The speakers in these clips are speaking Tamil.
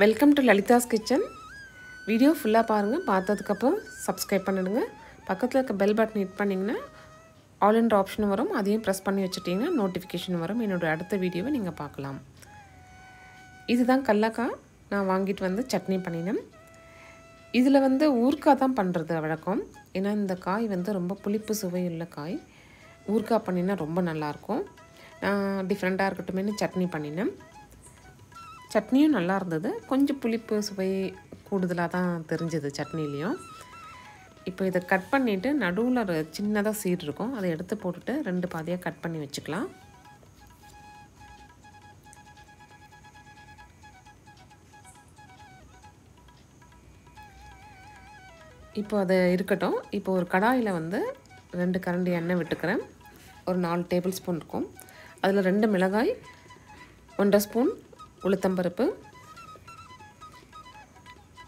Welcome to Lalitha's kitchen. Video ஃபுல்லாக பாருங்கள். பார்த்ததுக்கப்புறம் சப்ஸ்கிரைப் பண்ணிடுங்க. பக்கத்தில் இருக்க பெல் பட்டன் ஹிட் பண்ணிங்கன்னா ஆல் என்ற ஆப்ஷன் வரும். அதையும் ப்ரெஸ் பண்ணி வச்சுட்டிங்கன்னா நோட்டிஃபிகேஷன் வரும். என்னோடய அடுத்த வீடியோவை நீங்கள் பார்க்கலாம். இதுதான் கடலக்காய். நான் வாங்கிட்டு வந்து சட்னி பண்ணினேன். இதில் ஊறுகாய் தான் பண்ணுறது வழக்கம். ஏன்னா இந்த காய் ரொம்ப புளிப்பு சுவையுள்ள காய். ஊறுகாய் பண்ணினா ரொம்ப நல்லாயிருக்கும். நான் டிஃப்ரெண்ட்டாக இருக்கட்டுமேனு சட்னி பண்ணினேன். சட்னியும் நல்லா இருந்தது. கொஞ்சம் புளிப்பு சுவை கூடுதலாக தான் தெரிஞ்சது சட்னிலையும். இப்போ இதை கட் பண்ணிவிட்டு நடுவில் ஒரு சின்னதாக சீடு இருக்கும், அதை எடுத்து போட்டுட்டு 2 பாதியாக கட் பண்ணி வச்சுக்கலாம். இப்போ அது இருக்கட்டும். இப்போ ஒரு கடாயில் 2 கரண்டி எண்ணெய் விட்டுக்கிறேன். ஒரு 4 டேபிள் ஸ்பூன் இருக்கும். அதில் 2 மிளகாய், 1 ஸ்பூன் உளுத்தம்பருப்பு,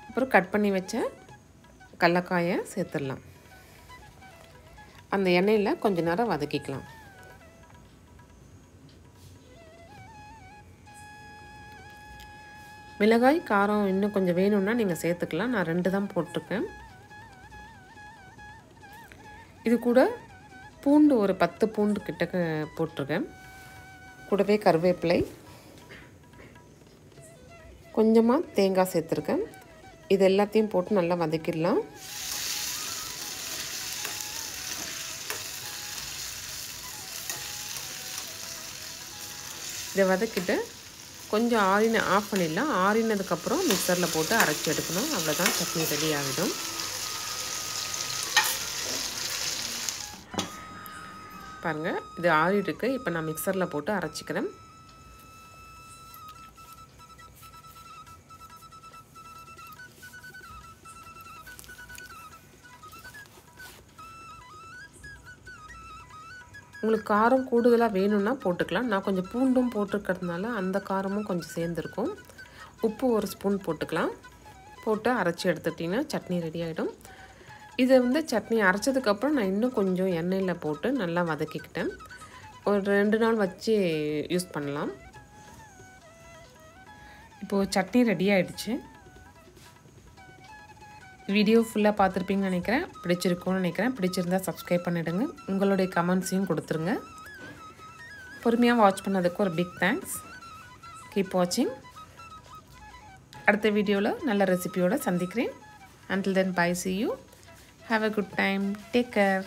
அப்புறம் கட் பண்ணி வச்ச கடலக்காயை சேர்த்துடலாம். அந்த எண்ணெயில் கொஞ்ச நேரம் வதக்கிக்கலாம். மிளகாய் காரம் இன்னும் கொஞ்சம் வேணும்னா நீங்கள் சேர்த்துக்கலாம். நான் 2 தான் போட்டிருக்கேன். இது கூட பூண்டு ஒரு 10 பூண்டு கிட்டக்க போட்டிருக்கேன். கூடவே கருவேப்பிலை, கொஞ்சமாக தேங்காய் சேர்த்துருக்கேன். இது எல்லாத்தையும் போட்டு நல்லா வதக்கிடலாம். இதை வதக்கிட்டு கொஞ்சம் ஆஃப் பண்ணிடலாம். ஆறினதுக்கப்புறம் மிக்சரில் போட்டு அரைச்சி எடுக்கணும். அவ்வளோதான், சட்னி ரெடி ஆகிடும். பாருங்கள், இது ஆறிருக்கு. இப்போ நான் மிக்சரில் போட்டு அரைச்சிக்கிறேன். உங்களுக்கு காரம் கூடுதலாக வேணும்னா போட்டுக்கலாம். நான் கொஞ்சம் பூண்டும் போட்டிருக்கிறதுனால அந்த காரமும் கொஞ்சம் சேர்ந்துருக்கும். உப்பு 1 ஸ்பூன் போட்டுக்கலாம். போட்டு அரைச்சி எடுத்துட்டிங்கன்னா சட்னி ரெடி ஆகிடும். இதை சட்னி அரைச்சதுக்கப்புறம் நான் இன்னும் கொஞ்சம் எண்ணெயில் போட்டு நல்லா வதக்கிக்கிட்டேன். ஒரு 2 நாள் வச்சு யூஸ் பண்ணலாம். இப்போது சட்னி ரெடி ஆகிடுச்சு. வீடியோ ஃபுல்லாக பார்த்துருப்பீங்கன்னு நினைக்கிறேன். பிடிச்சிருக்கும்னு நினைக்கிறேன். பிடிச்சிருந்தா சப்ஸ்கிரைப் பண்ணிவிடுங்க. உங்களுடைய கமெண்ட்ஸையும் கொடுத்துருங்க. பொறுமையாக வாட்ச் பண்ணதுக்கு ஒரு பிக் தேங்க்ஸ். கீப் வாட்சிங். அடுத்த வீடியோவில் நல்ல ரெசிபியோடு சந்திக்கிறேன். Until then, bye, see you. Have a good time. Take care.